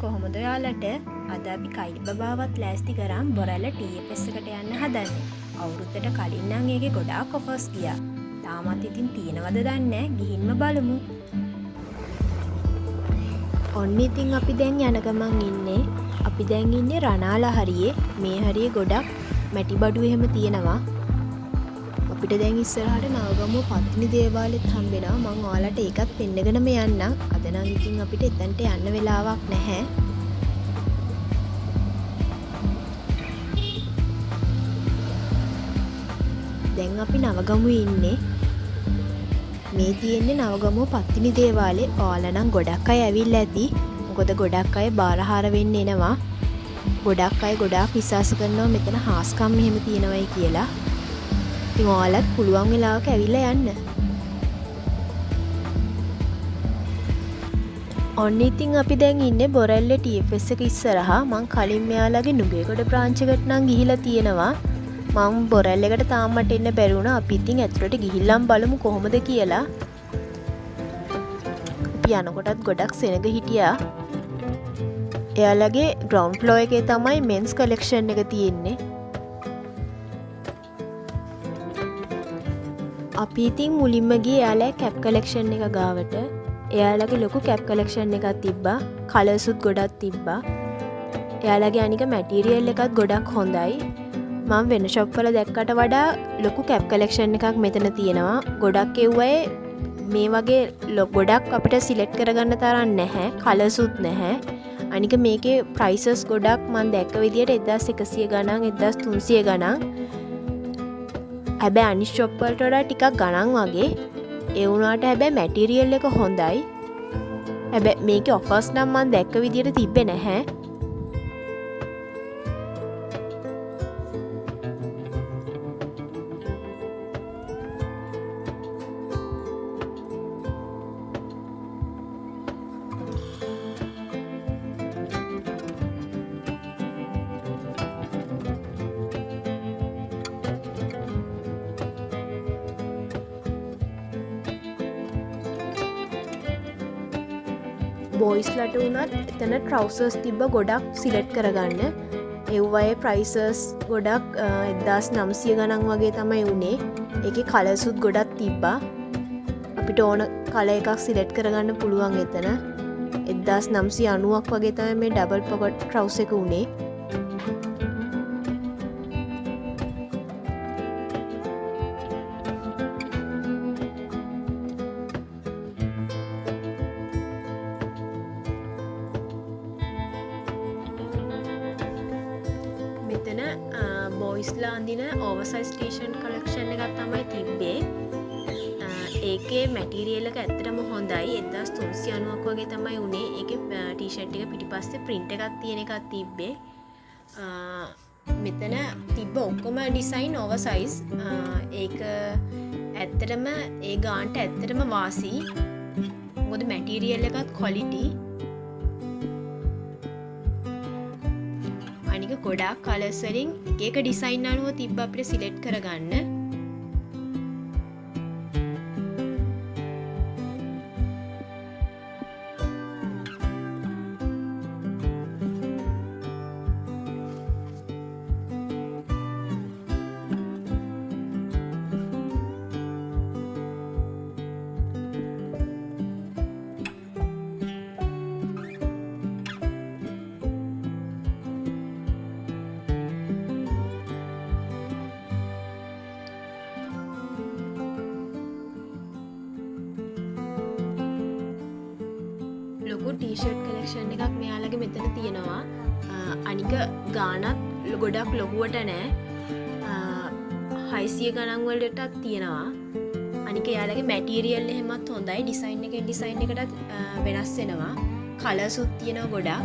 කොහොමද ඔයාලට? අද අපි කයිලි බබාවත් ලෑස්ති කරන් බොරැල්ල TFS එකට යන්න හදන්නේ. අවුරුද්දට කලින් නම් ඒකේ ගොඩාක් ඔෆර්ස් ගියා. තාමත් ඉතින් තියෙනවද දන්නේ නැහැ. ගිහින්ම බලමු. ඔන්න ඉතින් අපි දැන් යන ගමන් ඉන්නේ. අපි දැන් ඉන්නේ රණාලා හරියේ. මේ හරියේ ගොඩක් මැටි බඩු එහෙම තියෙනවා. අපිට දැන් ඉස්සරහට නවගමුව පත්තිනි දේවාලෙත් හම්බෙනවා. මම ඔයාලට ඒකත් පෙන්නගෙනම යන්නම්. අද නම් ඉතින් අපිට එතනට යන්න වෙලාවක් නැහැ. දැන් අපි නවගමුවේ ඉන්නේ. මේ තියෙන්නේ නවගමුව පත්තිනි දේවාලේ. ඔයාලා නම් ගොඩක් අය ඇවිල්ලා ඇති. මොකද ගොඩක් අය බාරහාර වෙන්න එනවා. ගොඩක් අය ගොඩාක් විශ්වාස කරනවා මෙතන හාස්කම් මෙහෙම තියෙනවයි කියලා. ඉතින් ඔයාලත් පුළුවන් වෙලාවක ඇවිල්ලා යන්න. ඔන්න ඉතින් අපි දැන් ඉන්නේ බොරැල්ලේ TFS එක ඉස්සරහා. මං කලින් මෙයාලගේ නුගේගොඩ බ්‍රාන්ච් එකට නම් ගිහිලා තියෙනවා. මං බොරැල්ල එකට තාම මට එන්න බැරි වුණා. අපි ඉතින් ඇතුළට ගිහිල්ලාම බලමු කොහොමද කියලා. අපි යනකොටත් ගොඩක් සෙනග හිටියා. එයාලගේ ග්‍රවුන්ඩ් ෆ්ලෝර් එකේ තමයි මෙන්ස් කලෙක්ෂන් එක තියෙන්නේ. අපි ඉතින් මුලින්ම ගියේ එයාලා කැප් කලෙක්ෂන් එක ගාවට. එයාලගේ ලොකු කැප් කලෙක්ෂන් එකක් තිබ්බා. කලර්ස්ුත් ගොඩක් තිබ්බා. එයාලගේ අනික මැටීරියල් එකත් ගොඩක් හොඳයි. මම වෙන ෂොප් වල දැක්කට වඩා ලොකු කැප් කලෙක්ෂන් එකක් මෙතන තියෙනවා. ගොඩක් එව්වයේ මේ වගේ ගොඩක් අපිට සිලෙක්ට් කරගන්න තරම් නැහැ. කලර්ස්ුත් නැහැ. අනික මේකේ ප්‍රයිසස් ගොඩක් මම දැක්ක විදියට 1100 ගණන් 1300 ගණන්. හැබැයි අනිත් ෂොප් වලට වඩා ටිකක් ගණන් වගේ. ඒ වුණාට හැබැයි මැටීරියල් එක හොඳයි. හැබැයි මේකේ ඔෆර්ස් නම් මම දැක්ක විදියට තිබ්බේ නැහැ. බොයිස්ලට වුණත් එතන ට්‍රවසර්ස් තිබ්බ ගොඩක් සිලෙක්ට් කරගන්න. එව්වයේ ප්‍රයිසස් ගොඩක් 1900 ගණන් වගේ තමයි උනේ. ඒකේ කලර්ස්ුත් ගොඩක් තිබ්බා. අපිට ඕන කලර් එකක් සිලෙක්ට් කරගන්න පුළුවන් එතන. 1990ක් වගේ තමයි මේ ඩබල් පොකට් ට්‍රවුස් එක උනේ. මෙතන බොයිස්ලා අඳින ඕවර්සයිස් ටී-ෂර්ට් කලෙක්ෂන් එකක් තමයි තිබ්බේ. ඒකේ මැටීරියල් එක ඇත්තටම හොඳයි. 1390ක් වගේ තමයි උනේ. ඒකේ ටී-ෂර්ට් එක පිටිපස්සේ print එකක් තියෙන එකක් තිබ්බේ. මෙතන තිබ්බ ඔක්කොම ඩිසයින් ඕවර්සයිස්. ඒක ඇත්තටම ඒ ගානට ඇත්තටම වාසි. මොකද මැටීරියල් එකත් ක්වොලිටි. අනික ගොඩාක් කලර්ස් වලින් එක එක ඩිසයින් අනුව තිබ්බ අපිට සිලෙක්ට් කරගන්න. ලොකු ටී-ෂර්ට් කලෙක්ෂන් එකක් මෙයාලගේ මෙතන තියෙනවා. අනික ගානත් ගොඩක් ලොකුවට නෑ. 600 ගණන් වලටත් තියෙනවා. අනික එයාලගේ මැටීරියල් එහෙමත් හොඳයි. ඩිසයින් එකෙන් ඩිසයින් එකටත් වෙනස් වෙනවා. කලර්ස්ුත් තියෙනවා ගොඩක්.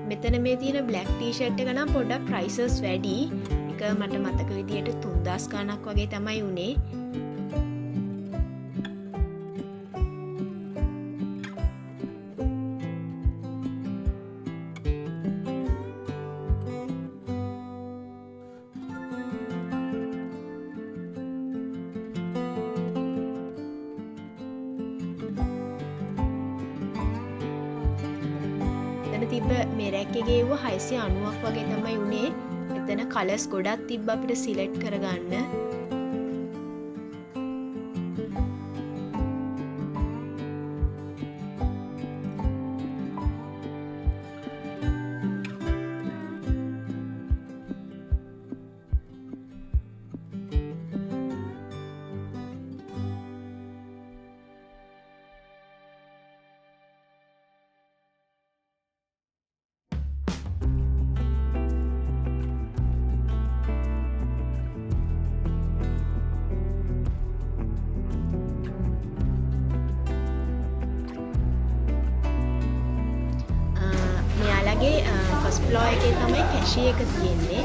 මෙතන මේ තියෙන බ්ලැක් ටී-ෂර්ට් එක නම් පොඩ්ඩක් ප්‍රයිසස් වැඩි. මට මතක විදියට 3000 ගණක් වගේ තමයි උනේ. තිබ්බ මේ රැක් එකේ ඒව 690ක් වගේ තමයි උනේ. එතන කලර්ස් ගොඩක් තිබ්බ අපිට සිලෙක්ට් කරගන්න. ෆස්ට් ෆ්ලෝර් එකේ තමයි කැෂිය එක තියෙන්නේ.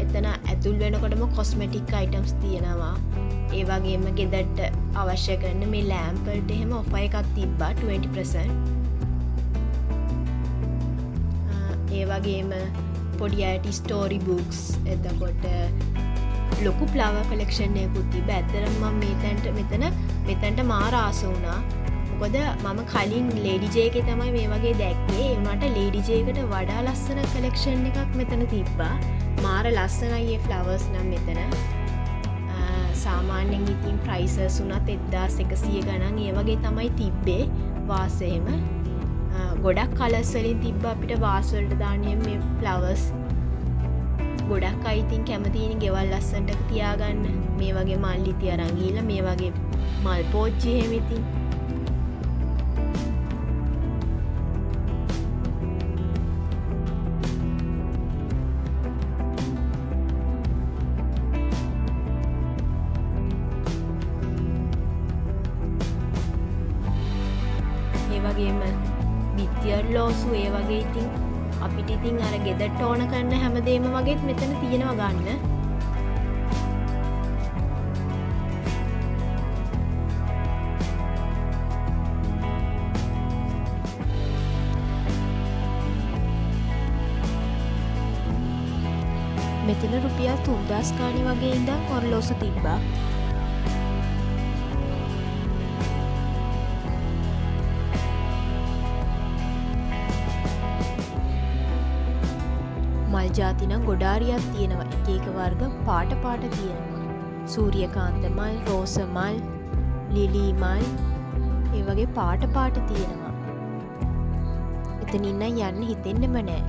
එතන ඇතුල් වෙනකොටම කොස්මෙටික් අයිටම්ස් තියෙනවා. ඒ වගේම ගෙදරට අවශ්‍ය කරන මේ ලෑම්ප් වලට එහෙම ඔෆර් එකක් තිබ්බා 20%. ඒ වගේම පොඩි අයට ස්ටෝරි බුක්ස්, එතකොට ලොකු ෆ්ලවර් කලෙක්ෂන් එකකුත් තිබ්බා. ඇත්තටම මම මෙතනට මාර ආස වුණා. මොකද මම කලින් ලේඩි ජේ එකේ තමයි මේ වගේ දැක්කේ. ඒ වුණාට ලේඩි ජේ එකට වඩා ලස්සන කලෙක්ෂන් එකක් මෙතන තිබ්බා. මාර ලස්සනයි මේ ෆ්ලවර්ස් නම් මෙතන. සාමාන්‍යයෙන් ඉතින් ප්‍රයිසස් උනත් 1100 ගණන් ඒ වගේ තමයි තිබ්බේ වාස් එහෙම. ගොඩක් කලර්ස් වලින් තිබ්බ අපිට වාස් වලට දාන්න මේ ෆ්ලවර්ස්. ගොඩක් අය ඉතින් කැමතියිනේ ගෙවල් ලස්සනට තියාගන්න. මේ වගේ මල්ලි තියරන් ගිහලා මේ වගේ මල් පෝච්චි එහෙම ඉතින් වගේම බිත්තියර් ලෝසු ඒ වගේ ඉතින් අපිට ඉතින් අර ගෙදරට ඕන කරන හැමදේම වගේත් මෙතන තියෙනවා ගන්න. මෙතන රුපියල් 3000 ගානේ වගේ ඉඳන් ඔරලෝසු තිබ්බා. මල් ජාති නම් ගොඩාරියක් තියෙනවා. එක එක වර්ග පාට තියෙනවා. සූර්යකාන්ත මල්, රෝස මල්, ලිලි මල්, ඒ වගේ පාට තියෙනවා. එතනින් නම් යන්න හිතෙන්නෙම නෑ.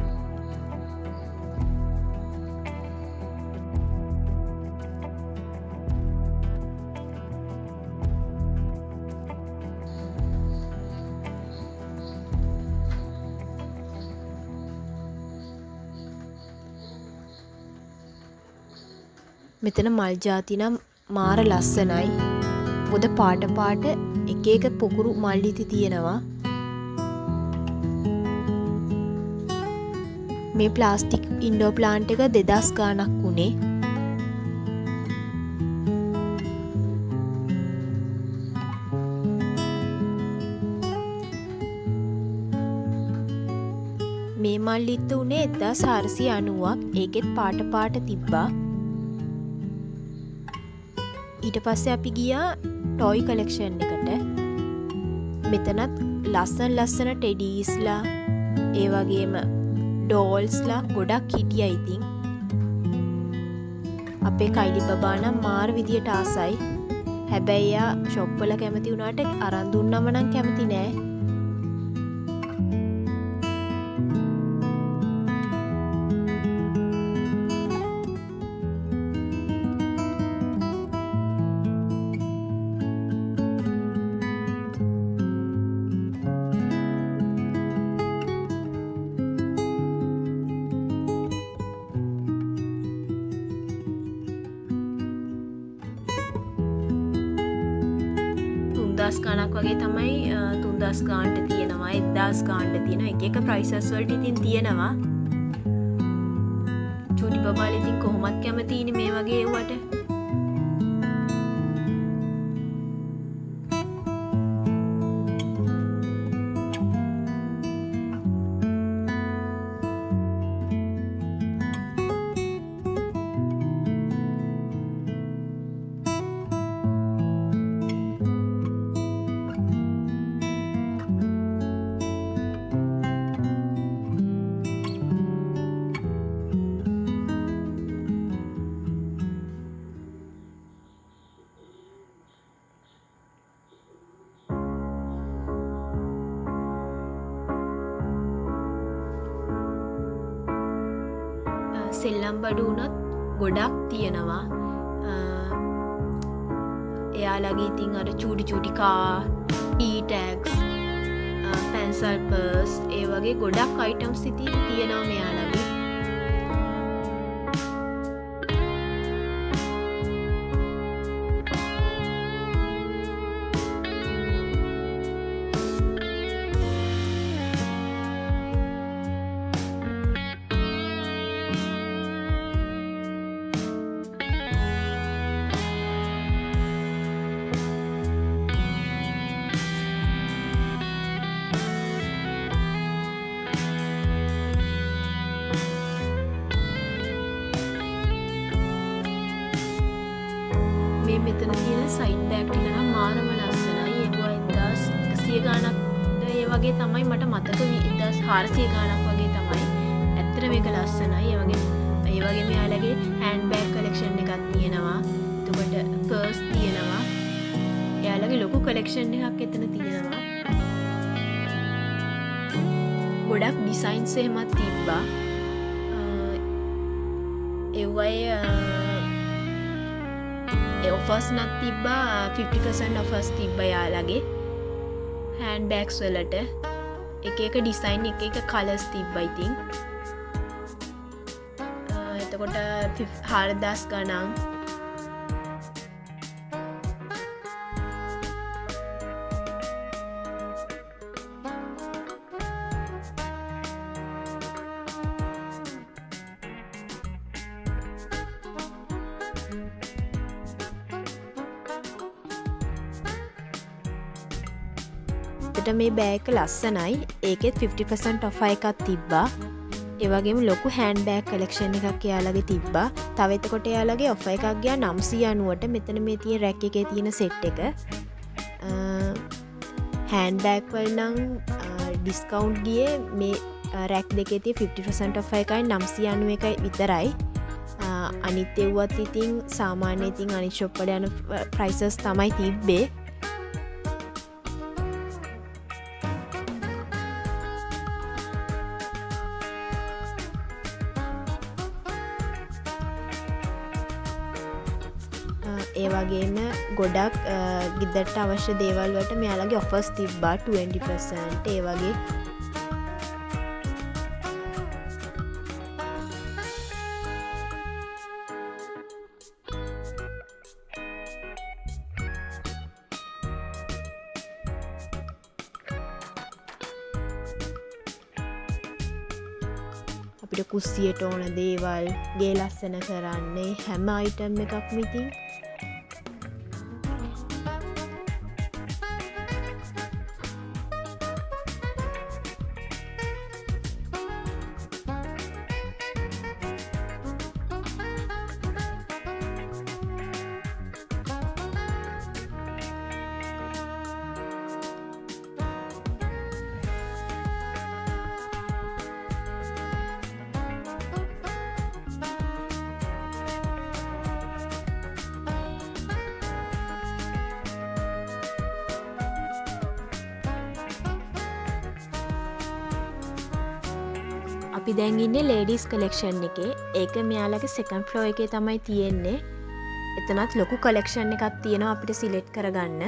මෙතන මල් ජාති නම් මාර ලස්සනයි. පොද පාට එක එක පොකුරු මල් ඉති තියෙනවා. මේ ප්ලාස්ටික් ඉන්ඩෝර් ප්ලාන්ට් එක 2000 ගාණක් වුණේ. මේ මල් ඉත්තු උනේ 1490ක්. ඒකෙත් පාට තිබ්බා. ඊට පස්සේ අපි ගියා ටොයි කලෙක්ෂන් එකට. මෙතනත් ලස්සන ටෙඩීස්ලා ඒ වගේම ඩෝල්ස්ලා ගොඩක් හිටියා ඉතින්. අපේ කයිලි බබා නම් මාර විදියට ආසයි. හැබැයි එයා ෂොප් වල කැමති වුණාට අරන් දුන්නම නම් කැමති නෑ. ගණක් වගේ තමයි 3000 ගානට තියෙනවා 1000 ගානට තියෙනවා එක එක ප්‍රයිසස් වලට ඉතින් තියෙනවා. චූටි බබාලා ඉතින් කොහොමත් කැමතියිනේ මේ වගේ ඒවට. සෙල්ලම් බඩු වුණත් ගොඩක් තියෙනවා. එයාලගේ ඉතින් අර චූටි කා, ටී ටැග්ස්, පැන්සල් පර්ස්, ඒ වගේ ගොඩක් අයිටම්ස් ඉතින් තියෙනවා මෙයාලගේ. මේ මෙතන තියෙන සයිඩ් බෑග් ටික නම් මාරම ලස්සනයි. ඒවා 1100 ගාණක් ඒ වගේ තමයි මට මතක. 1400 ගාණක් වගේ තමයි. ඇත්තට මේක ලස්සනයි. ඒ වගේ මෙයාලගේ හෑන්ඩ් බෑග් කලෙක්ෂන් එකක් තියෙනවා. එතකොට පර්ස් තියෙනවා. එයාලගේ ලොකු කලෙක්ෂන් එකක් එතන තියෙනවා. ගොඩක් ඩිසයින්ස් එහෙමත් තිබ්බා. ඒවයේ ඔෆර්ස් නත් තිබ්බා. 50% ඔෆර්ස් තිබ්බා යාලගේ හෑන්ඩ් බෑග්ස් වලට. එක ඩිසයින් එක කලර්ස් තිබ්බා ඉතින්. එතකොට 4000 ගණන්. මේ බෑග් ලස්සනයි. ඒකෙත් 50% ඔෆර් එකක් තිබ්බා. ඒ වගේම ලොකු හෑන්ඩ් බෑග් කලෙක්ෂන් එකක් එයාලගේ තිබ්බා. තව එතකොට එයාලගේ ඔෆර් එකක් ගියා 990ට. මෙතන මේ තියෙන රැක් එකේ තියෙන සෙට් එක. හෑන්ඩ් බෑග් වල නම් ඩිස්කවුන්ට් ගියේ මේ රැක් දෙකේ තියෙන 50% ඔෆර් එකයි 991යි විතරයි. අනිත් ඒවත් ඉතින් සාමාන්‍ය ඉතින් අනිත් ෂොප් වල යන ප්‍රයිසස් තමයි තිබ්බේ. ඒ වගේම ගොඩක් ගෙදරට අවශ්‍ය දේවල් වලට මෙයාලගේ ඔෆර්ස් තිබ්බා 20%. ඒ වගේ අපිට කුස්සියට ඕන දේවල්, ගේ ලස්සන කරන්නේ හැම අයිටම් එකක්ම ඉතින් අපි දැන් ඉන්නේ ලේඩීස් කලෙක්ෂන් එකේ. ඒක මෙයාලගේ සෙකන්ඩ් ෆ්ලෝර් එකේ තමයි තියෙන්නේ. එතනත් ලොකු කලෙක්ෂන් එකක් තියෙනවා අපිට සිලෙක්ට් කරගන්න.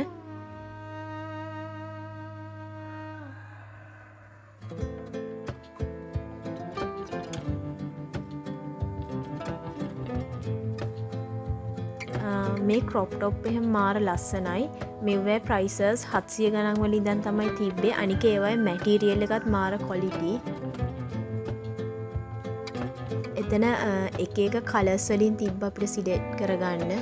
මේ ක්‍රොප් ටොප් එහෙම මාර ලස්සනයි. මෙව්වේ ප්‍රයිසස් 700 ගණන් වල ඉඳන් තමයි තිබ්බේ. අනික ඒවයේ මැටීරියල් එකත් මාර ක්වොලිටි. එතන එක කලර්ස් වලින් තිබ්බ අපිට සිලෙක්ට් කරගන්න.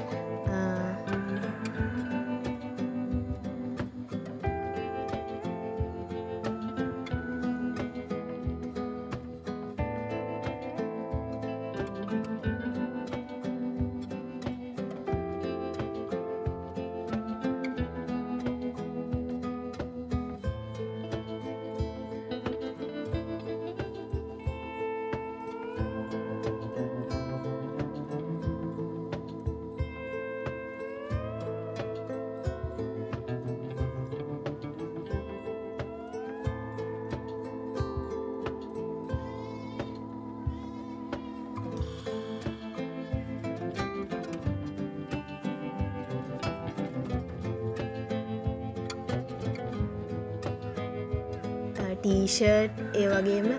ටීෂර්ට් ඒ වගේම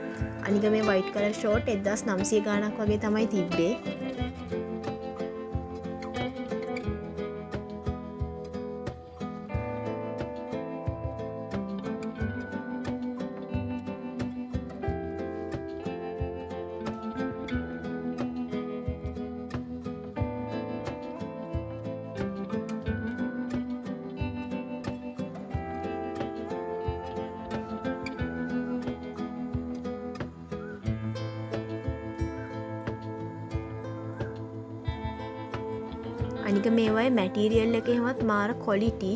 අනික මේ වයිට් කලර් ෂෝට් 1900 ගාණක් වගේ තමයි තිබ්බේ. අනික මේවයි මැටීරියල් එක එහෙමත් මාර ක්වොලිටි.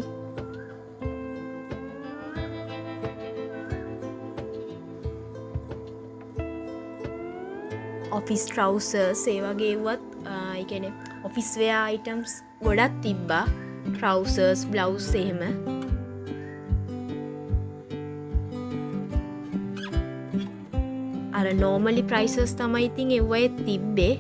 ඔෆිස් ට්‍රවුසර්ස් ඒ වගේ වත් ඒ කියන්නේ ඔෆිස් වෙයා අයිටම්ස් ගොඩක් තිබ්බා. ට්‍රවුසර්ස් බ්ලවුස් එහෙම. අර normally prices තමයි ඉතින් එව්වයේ තිබ්බේ.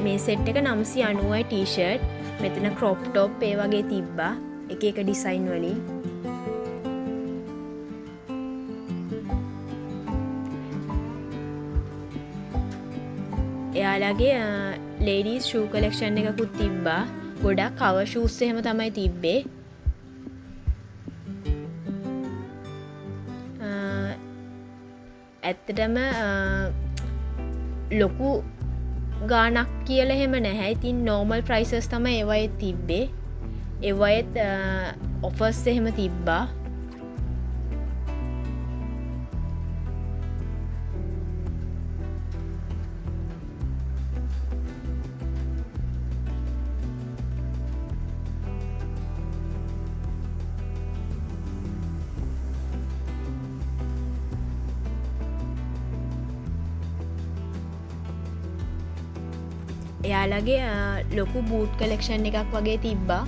මේ සෙට් එක 990යි ටී-ෂර්ට්. මෙතන ක්‍රොප් টොප් ඒ වගේ තිබ්බා. එක එක ඩිසයින් වලින්. එයාලගේ ලේඩීස් ෂූ කලෙක්ෂන් එකකුත් තිබ්බා. ගොඩක් කවර් ෂූස් එහෙම තමයි තිබ්බේ. ඇත්තටම ලොකු ගානක් කියලා එහෙම නැහැ. ඉතින් normal prices තමයි ඒවයේ තිබ්බේ. ඒවයේත් offers එහෙම තිබ්බා. එයාලගේ ලොකු බූට් කලෙක්ෂන් එකක් වගේ තිබ්බා.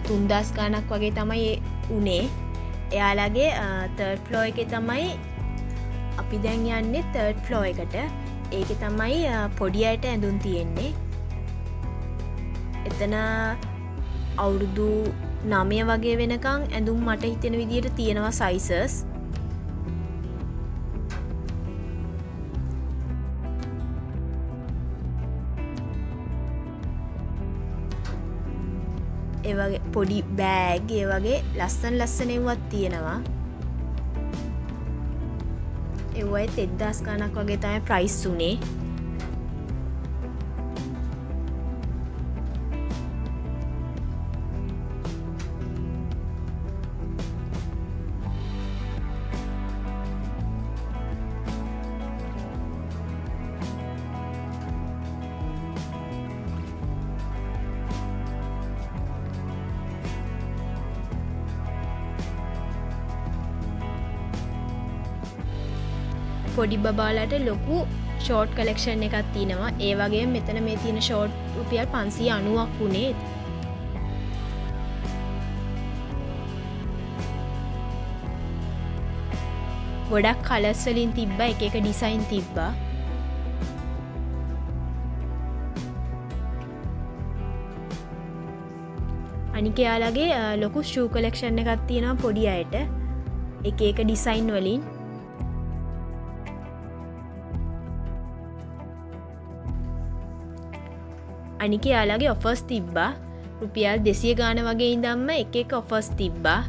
3000 ගාණක් වගේ තමයි උනේ. එයාලගේ third floor එකේ තමයි අපි දැන් යන්නේ third floor එකට. ඒකේ තමයි පොඩි අයට ඇඳුම් තියෙන්නේ. එතන අවුරුදු 9 වගේ වෙනකන් ඇඳුම් මට හිතෙන විදියට තියෙනවා sizes. ඒ වගේ පොඩි බෑග් ඒ වගේ ලස්සන ඒවත් තියෙනවා. ඒවයේ 1000 ගාණක් වගේ තමයි ප්‍රයිස් උනේ. පොඩි බබාලට ලොකු ෂෝට් කලෙක්ෂන් එකක් තියෙනවා. ඒ වගේම මෙතන මේ තියෙන ෂෝට් රුපියල් 590ක් උනේ. ගොඩක් කලර්ස් වලින් තිබ්බා, එක එක ඩිසයින් තිබ්බා. අනික යාලගේ ලොකු ෂූ කලෙක්ෂන් එකක් තියෙනවා පොඩි අයට. එක එක ඩිසයින් වලින්. අනික යාලගේ ඔෆර්ස් තිබ්බා. රුපියල් 200 ගාන වගේ ඉඳන්ම එක එක ඔෆර්ස් තිබ්බා.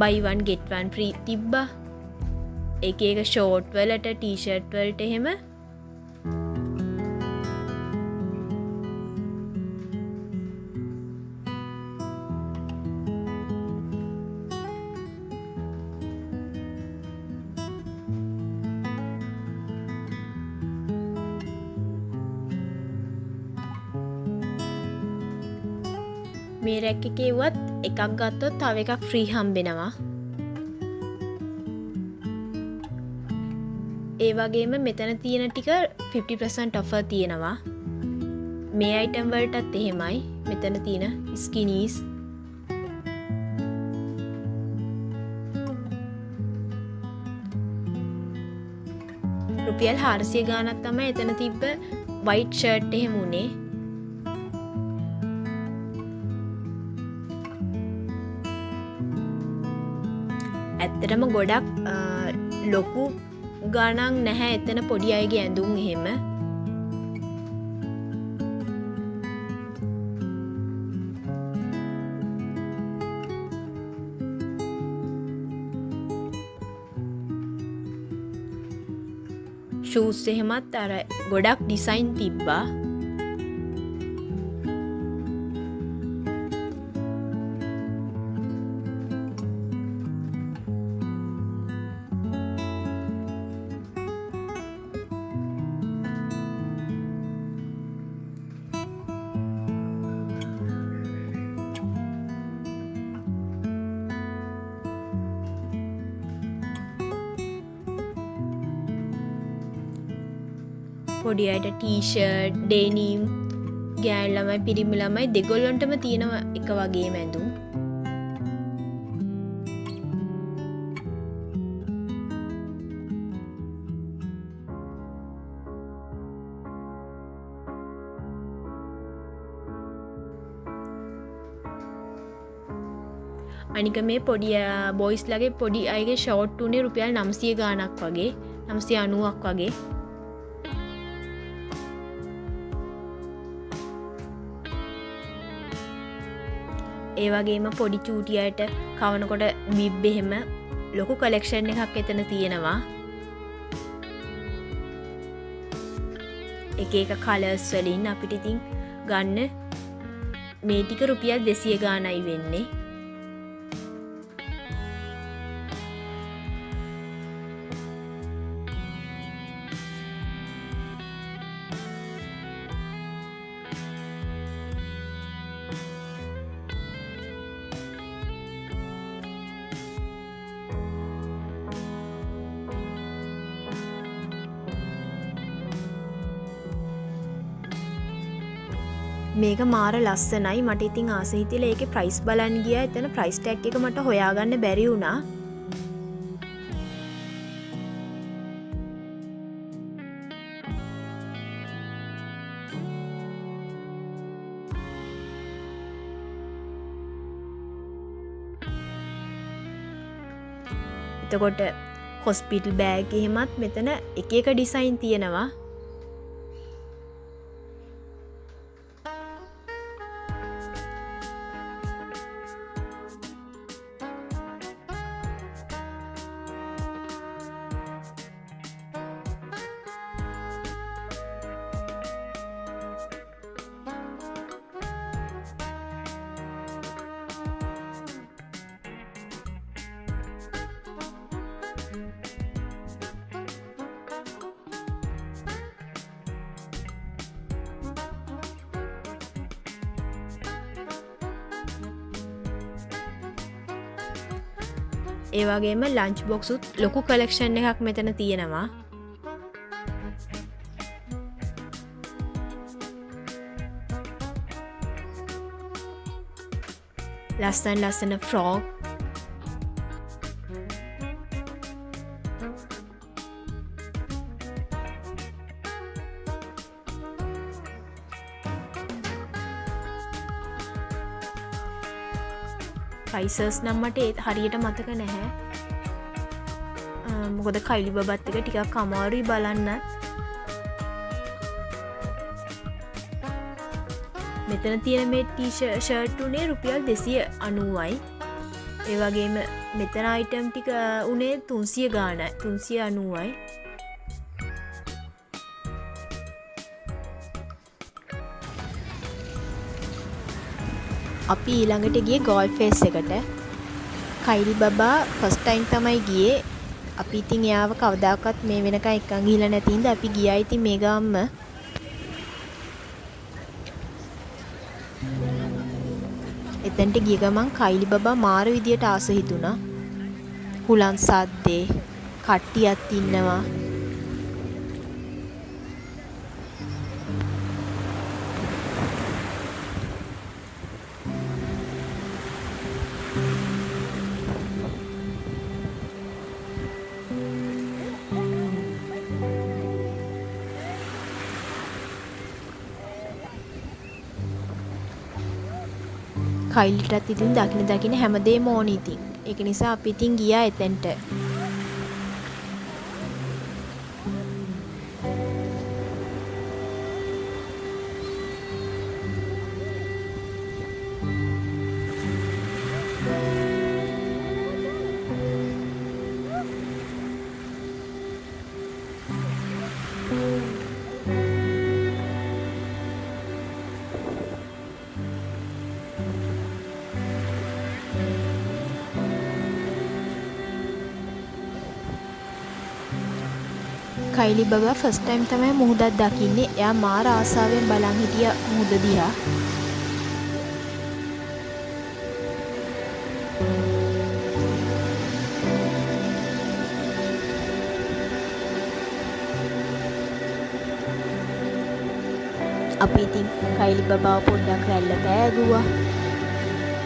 buy one get one free තිබ්බා. එක එක ෂෝට් වලට, ටී-ෂර්ට් වලට එහෙම. මේ රැක් එකේ වත් එකක් ගත්තොත් තව එකක් ෆ්‍රී හම්බෙනවා. ඒ වගේම මෙතන තියෙන ටික 50% offer තියෙනවා. මේ අයිටම් වලටත් එහෙමයි. මෙතන තියෙන ස්කිනීස් රුපියල් 400 ගානක් තමයි එතන තිබ්බ white shirt එහෙම උනේ. ඇත්තටම ගොඩක් ලොකු ගණන් නැහැ එතන පොඩි අයගේ ඇඳුම් එහෙම. ෂූස් එහෙමත් අර ගොඩක් ඩිසයින් තිබ්බා. පොඩි අයට ටී-ෂර්ට්, ඩෙනිම්, ගෑනු ළමයි පිරිමි ළමයි දෙගොල්ලන්ටම තියෙන එක වගේම ඇඳුම්. අනික මේ පොඩි බොයිස් ලගේ පොඩි අයගේ ෂෝට් උනේ රුපියල් 900 ගාණක් වගේ, 990ක් වගේ. ඒ වගේම පොඩි චූටියට කවනකොට බිබ් එහෙම ලොකු කලෙක්ෂන් එකක් එතන තියෙනවා. එක එක කලර්ස් වලින් අපිට ඉතින් ගන්න මේ ටික රුපියල් 200 ගාණයි වෙන්නේ. මේක මාර ලස්සනයි. මට ඉතින් ආස හිතිලා ඒකේ ප්‍රයිස් බලන්න ගියා. එතන ප්‍රයිස් ටැග් එක මට හොයාගන්න බැරි වුණා. එතකොට හොස්පිටල් බෑග් එහෙමත් මෙතන එක එක ඩිසයින් තියෙනවා. ඒ වගේම ලන්ච් බොක්ස් උත් ලොකු කලෙක්ෂන් එකක් මෙතන තියෙනවා. ලස්සන ෆ්‍රොක් ප්‍රයිසර්ස් නම් මට ඒත් හරියට මතක නැහැ. මොකද කයිලි බබත් එක ටිකක් අමාරුයි බලන්න. මෙතන තියෙන මේ ෂර්ට් උනේ රුපියල් 290යි. ඒ වගේම මෙතන අයිටම් ටික උනේ 300 ගාණයි. 390යි. අපි ඊළඟට ගියේ ගෝල්ෆ් ෆේස් එකට. කයිලි බබා ෆස්ට් ටයිම් තමයි ගියේ. අපි ඉතින් එයාව කවදාකවත් මේ වෙනකන් එක්කන් ගිහිල්ලා නැති හින්දා අපි ගියා ඉතින් මේ ගාම්ම. එතනට ගිය ගමන් කයිලි බබා මාර විදියට ආස හිතුණා. හුලන් සද්දේ කට්ටියක් ඉන්නවා. කයිලිටත් ඉතින් දකින හැමදේම ඕනේ ඉතින්. ඒක නිසා අපි ඉතින් ගියා එතෙන්ට. කයිලි බබා ෆස්ට් ටයිම් තමයි මුහුදක් දකින්නේ. එයා මාර ආසාවෙන් බලන් හිටියා මුහුද දිහා. අපි ඉතින් කයිලි බබාව පොඩ්ඩක් රැල්ල පෑගුවා.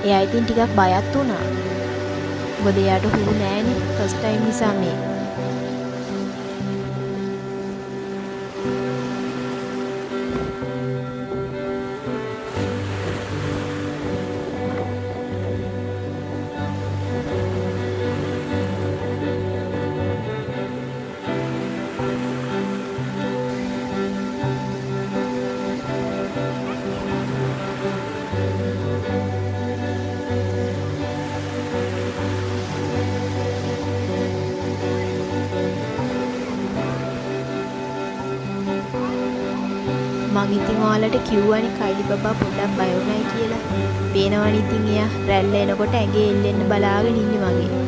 එයා ඉතින් ටිකක් බයත් වුණා. මොකද එයාට හුරු නෑනේ ෆස්ට් ටයිම් නිසා මේ. මං ඉතින් ඔයාලට කිව්වනේ කයිලි බබා පොඩ්ඩක් බය වුණයි කියලා. පේනවනේ ඉතින් එයා රැල්ල එනකොට ඇඟේ එල්ලෙන්න බලාගෙන ඉන්නේ වගේ.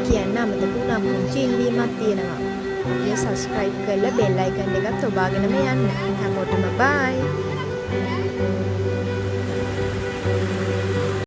කියන්න අමතක වුණා පුංචි ඉල්ලීමක් තියෙනවා. ඔය සබ්ස්ක්‍රයිබ් කරලා බෙල් අයිකන් එකත් ඔබාගෙනම යන්න. හැමෝටම බයි.